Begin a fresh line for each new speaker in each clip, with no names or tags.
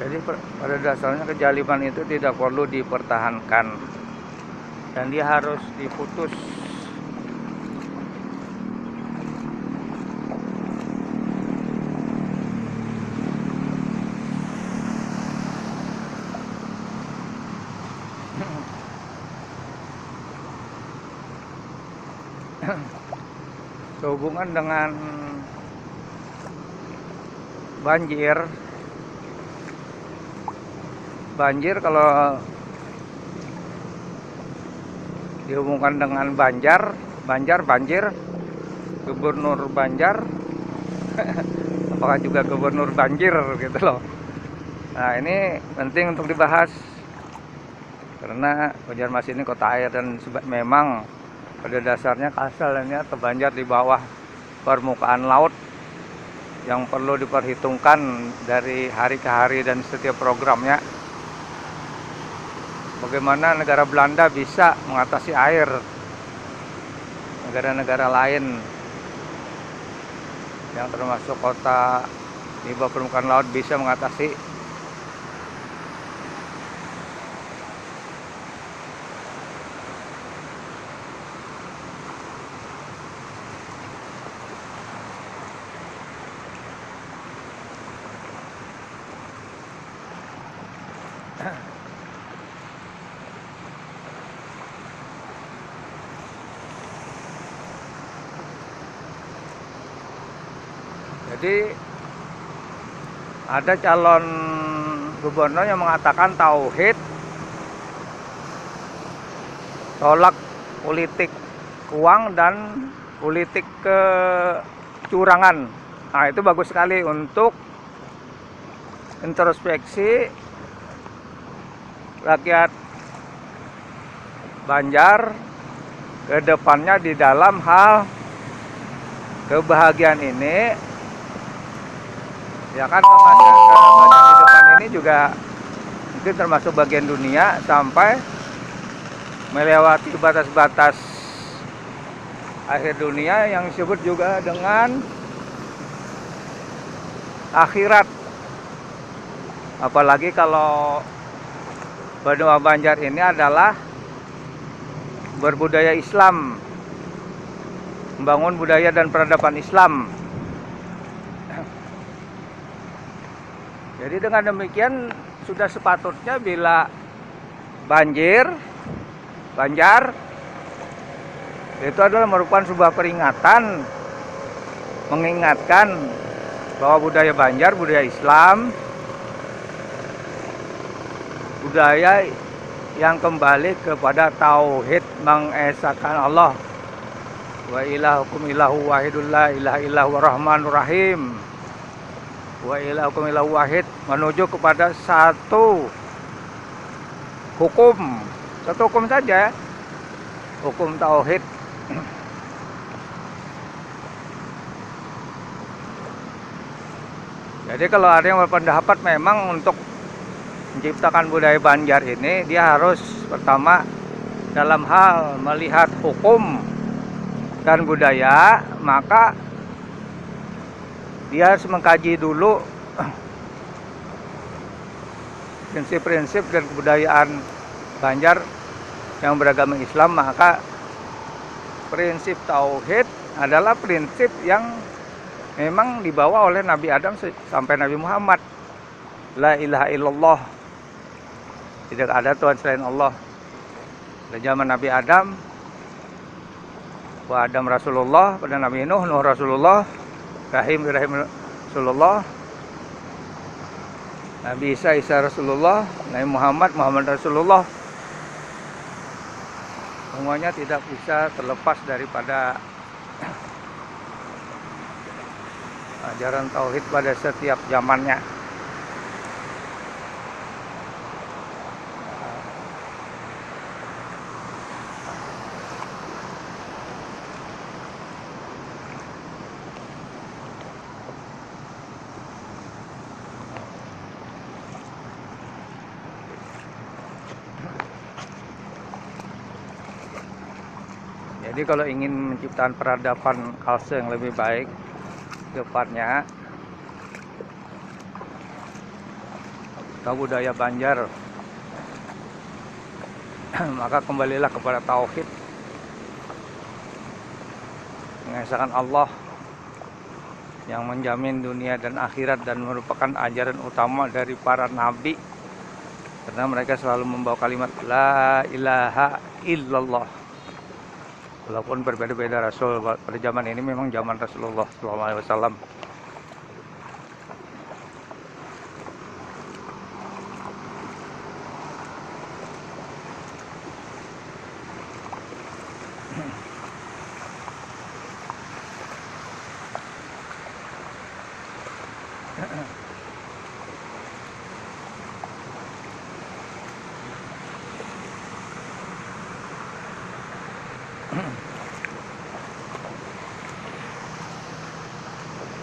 Jadi pada dasarnya kejaliman itu tidak perlu dipertahankan dan dia harus diputus. Sehubungan dengan banjir kalau dihubungkan dengan banjir, gubernur Banjar, apakah juga gubernur banjir gitu loh. Nah, ini penting untuk dibahas karena Banjarmasin ini kota air dan memang pada dasarnya asalnya terbanjar di bawah permukaan laut yang perlu diperhitungkan dari hari ke hari dan setiap programnya. Bagaimana negara Belanda bisa mengatasi air, negara-negara lain yang termasuk kota di bawah permukaan laut bisa mengatasi. Jadi ada calon gubernur yang mengatakan tauhid, tolak politik uang dan politik kecurangan. Nah, itu bagus sekali untuk introspeksi rakyat Banjar ke depannya di dalam hal kebahagiaan ini. Ya kan, kebahagiaan di depan ini juga mungkin termasuk bagian dunia sampai melewati batas-batas akhir dunia yang disebut juga dengan akhirat. Apalagi kalau benua Banjar ini adalah berbudaya Islam, membangun budaya dan peradaban Islam. Jadi dengan demikian sudah sepatutnya bila banjar itu adalah merupakan sebuah peringatan, mengingatkan bahwa budaya Banjar, budaya Islam, budaya yang kembali kepada tauhid, mengesahkan Allah. Wa ilahukum ilahu wahidul la ilaha illahu rahmanur rahim. Wa ilahukum ilahu wahid, menuju kepada satu hukum saja, hukum tauhid. Jadi kalau ada yang berpendapat memang untuk menciptakan budaya Banjar ini, dia harus pertama dalam hal melihat hukum dan budaya, maka dia harus mengkaji dulu prinsip-prinsip dan kebudayaan Banjar yang beragama Islam. Maka prinsip tauhid adalah prinsip yang memang dibawa oleh Nabi Adam sampai Nabi Muhammad. La ilaha illallah, tidak ada Tuhan selain Allah. Dari zaman Nabi Adam, wa Adam Rasulullah, pada Nabi Nuh, Nuh Rasulullah, Ibrahim Rasulullah, Nabi Isa Rasulullah, Nabi Muhammad Rasulullah. Semuanya tidak bisa terlepas daripada ajaran tauhid pada setiap zamannya. Jadi kalau ingin menciptakan peradaban Kalsel yang lebih baik ke depannya, atau budaya Banjar, maka kembalilah kepada tauhid, mengesahkan Allah yang menjamin dunia dan akhirat dan merupakan ajaran utama dari para nabi, karena mereka selalu membawa kalimat la ilaha illallah. Walaupun berbeda-beda rasul, pada zaman ini memang zaman Rasulullah SAW.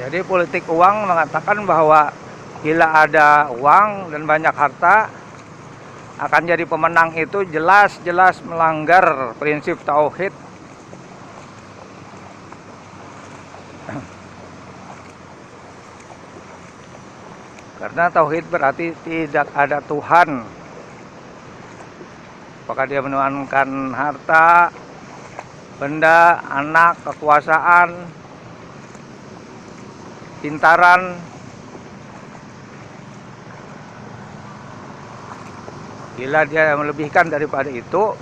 Jadi politik uang mengatakan bahwa bila ada uang dan banyak harta, akan jadi pemenang itu jelas-jelas melanggar prinsip tauhid. Karena tauhid berarti tidak ada Tuhan. Apakah dia menuhankan harta, benda, anak, kekuasaan, pintaran, bila dia melebihkan daripada itu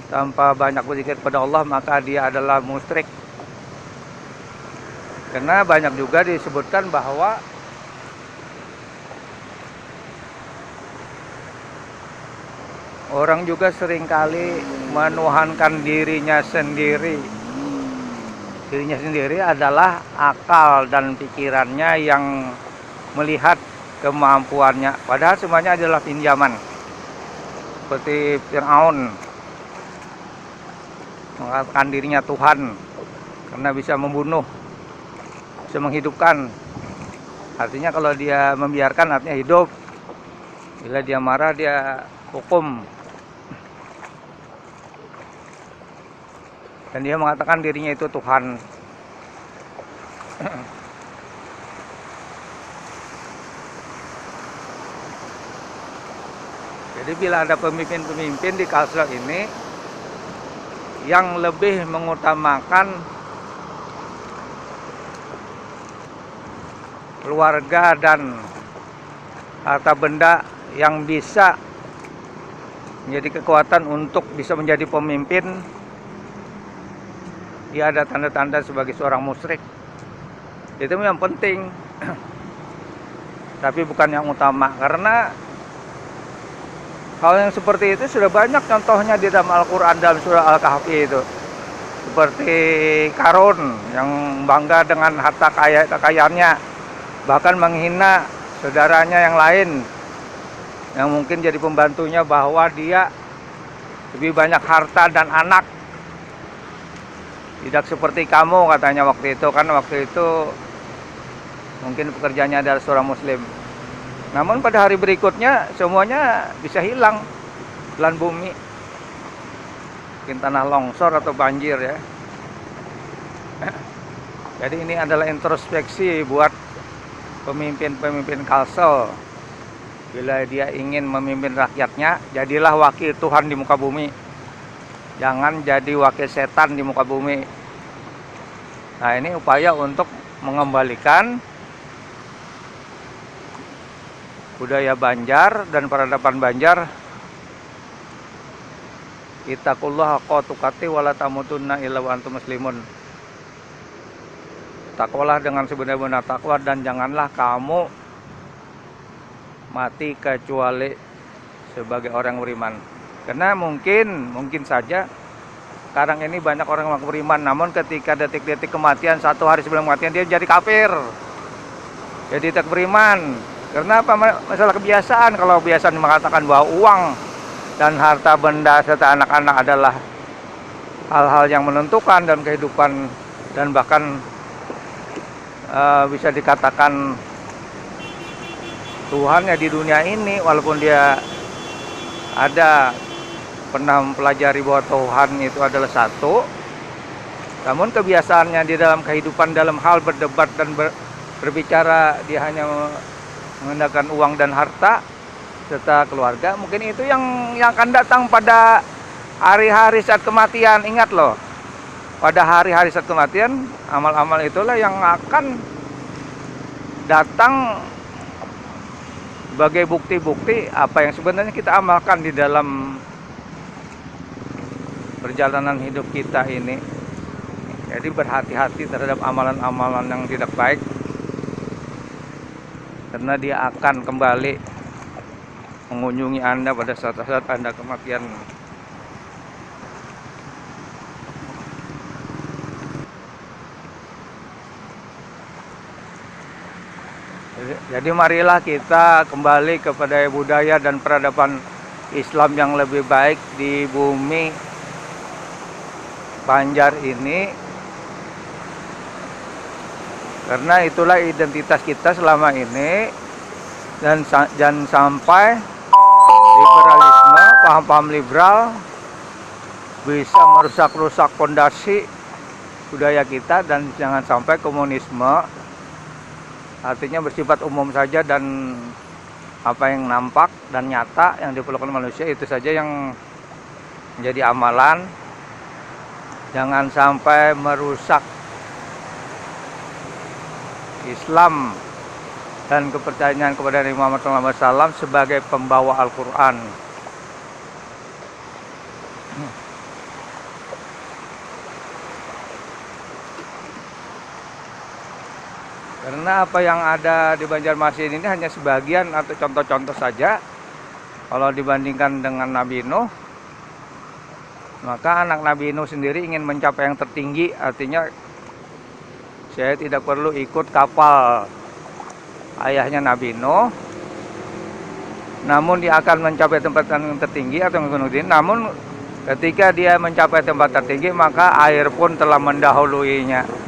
tanpa banyak berzikir pada Allah, maka dia adalah musyrik. Karena banyak juga disebutkan bahwa orang juga seringkali menuhankan dirinya sendiri. Dirinya sendiri adalah akal dan pikirannya yang melihat kemampuannya. Padahal semuanya adalah pinjaman. Seperti Fir'aun mengatakan dirinya Tuhan karena bisa membunuh, bisa menghidupkan. Artinya kalau dia membiarkan artinya hidup. Bila dia marah dia hukum. Dan dia mengatakan dirinya itu Tuhan. Jadi bila ada pemimpin-pemimpin di Kalsel ini yang lebih mengutamakan keluarga dan harta benda yang bisa menjadi kekuatan untuk bisa menjadi pemimpin, dia ada tanda-tanda sebagai seorang musyrik. Itu yang penting. Tapi bukan yang utama. Karena hal yang seperti itu sudah banyak contohnya di dalam Al-Quran, dalam surah Al-Kahfi itu. Seperti Karun yang bangga dengan harta kekayaannya, bahkan menghina saudaranya yang lain yang mungkin jadi pembantunya, bahwa dia lebih banyak harta dan anak. Tidak seperti kamu, katanya waktu itu. Kan waktu itu mungkin pekerjaannya adalah seorang muslim. Namun pada hari berikutnya semuanya bisa hilang. Telan bumi, mungkin tanah longsor atau banjir ya. Jadi ini adalah introspeksi buat pemimpin-pemimpin Kalsel. Bila dia ingin memimpin rakyatnya, jadilah wakil Tuhan di muka bumi. Jangan jadi wakil setan di muka bumi. Nah, ini upaya untuk mengembalikan budaya Banjar dan peradaban Banjar. Ittaqullaha haqqa tuqatih wa la tamutunna illa wa antum muslimun. Takwalah dengan sebenar-benar takwa dan janganlah kamu mati kecuali sebagai orang beriman. Karena mungkin saja sekarang ini banyak orang yang beriman, namun ketika detik-detik kematian, 1 hari sebelum kematian, dia jadi kafir, jadi tidak beriman. Karena apa? Masalah kebiasaan. Kalau kebiasaan mengatakan bahwa uang dan harta benda serta anak-anak adalah hal-hal yang menentukan dalam kehidupan, dan bahkan bisa dikatakan Tuhannya di dunia ini, walaupun dia ada pernah mempelajari bahwa Tuhan itu adalah satu, namun kebiasaannya di dalam kehidupan dalam hal berdebat dan berbicara dia hanya menggunakan uang dan harta serta keluarga, mungkin itu yang akan datang pada hari-hari saat kematian. Ingat loh, pada hari-hari saat kematian, amal-amal itulah yang akan datang sebagai bukti-bukti apa yang sebenarnya kita amalkan di dalam perjalanan hidup kita ini. Jadi berhati-hati terhadap amalan-amalan yang tidak baik, karena dia akan kembali mengunjungi Anda pada saat-saat Anda kematian. Jadi marilah kita kembali kepada budaya dan peradaban Islam yang lebih baik di bumi Banjar ini, karena itulah identitas kita selama ini. Dan jangan sampai liberalisme, paham-paham liberal bisa merusak-rusak fondasi budaya kita, dan jangan sampai komunisme, artinya bersifat umum saja dan apa yang nampak dan nyata yang diperlukan manusia itu saja yang menjadi amalan. Jangan sampai merusak Islam dan kepercayaan kepada Nabi Muhammad SAW sebagai pembawa Al-Quran. Karena apa yang ada di Banjarmasin ini hanya sebagian atau contoh-contoh saja. Kalau dibandingkan dengan Nabi Nuh, maka anak Nabi Nuh sendiri ingin mencapai yang tertinggi. Artinya saya tidak perlu ikut kapal ayahnya Nabi Nuh, namun dia akan mencapai tempat yang tertinggi atau Gunung Din. Namun ketika dia mencapai tempat tertinggi, maka air pun telah mendahuluinya.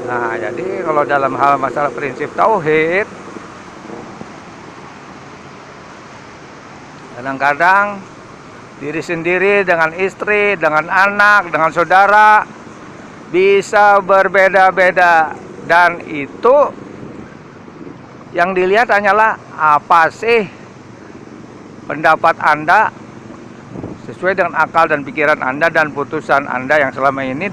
Nah, jadi kalau dalam hal masalah prinsip tauhid, kadang-kadang diri sendiri dengan istri, dengan anak, dengan saudara bisa berbeda-beda, dan itu yang dilihat hanyalah apa sih pendapat Anda sesuai dengan akal dan pikiran Anda dan putusan Anda yang selama ini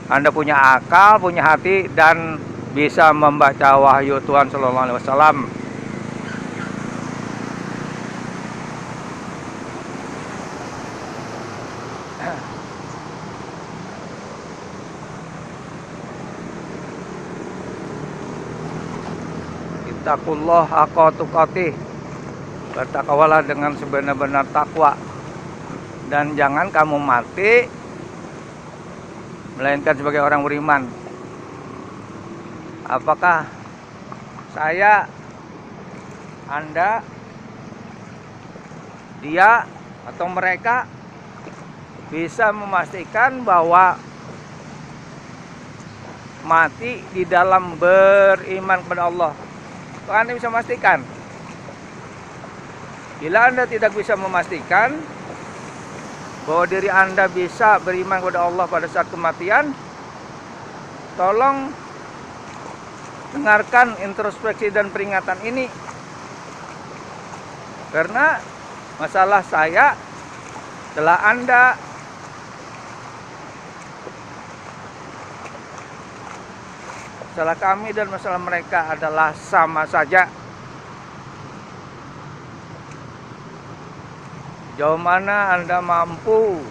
Anda punya akal, punya hati, dan bisa membaca wahyu Tuhan Sallallahu Alaihi Wasallam. Ittaqullah haqqa tuqatih, bertakwalah dengan sebenar-benar takwa, dan jangan kamu mati melainkan sebagai orang beriman. Apakah saya, Anda, dia, atau mereka bisa memastikan bahwa mati di dalam beriman kepada Allah? Apakah Anda bisa memastikan? Bila Anda tidak bisa memastikan bahwa diri Anda bisa beriman kepada Allah pada saat kematian, tolong dengarkan introspeksi dan peringatan ini. Karena masalah saya, masalah Anda, masalah kami, dan masalah mereka adalah sama saja. Jauh mana Anda mampu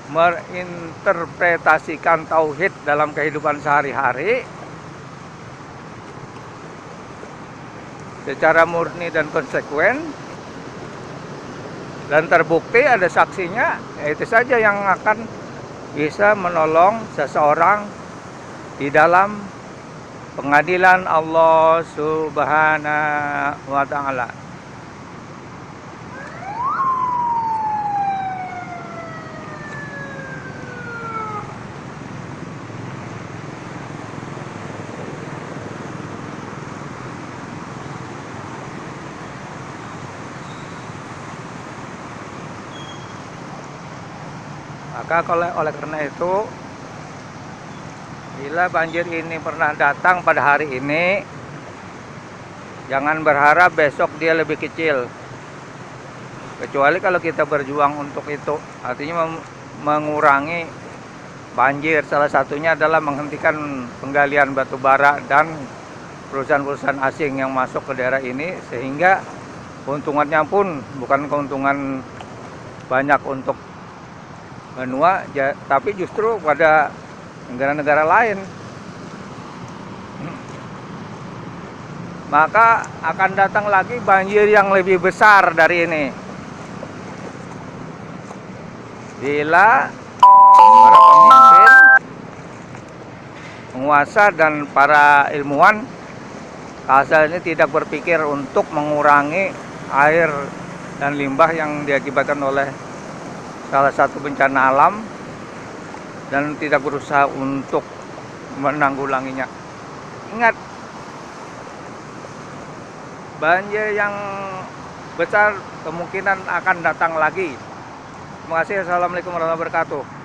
merinterpretasikan tauhid dalam kehidupan sehari-hari secara murni dan konsekuen dan terbukti ada saksinya, itu saja yang akan bisa menolong seseorang di dalam pengadilan Allah Subhanahu wa Ta'ala. Maka oleh karena itu, bila banjir ini pernah datang pada hari ini, jangan berharap besok dia lebih kecil. Kecuali kalau kita berjuang untuk itu, artinya mengurangi banjir. Salah satunya adalah menghentikan penggalian batu bara dan perusahaan-perusahaan asing yang masuk ke daerah ini, sehingga keuntungannya pun bukan keuntungan banyak untuk benua, tapi justru pada negara-negara lain. Maka akan datang lagi banjir yang lebih besar dari ini bila para pemimpin, penguasa, dan para ilmuwan asal ini tidak berpikir untuk mengurangi air dan limbah yang diakibatkan oleh salah satu bencana alam dan tidak berusaha untuk menanggulanginya. Ingat, banjir yang besar kemungkinan akan datang lagi. Terima kasih. Assalamualaikum warahmatullahi wabarakatuh.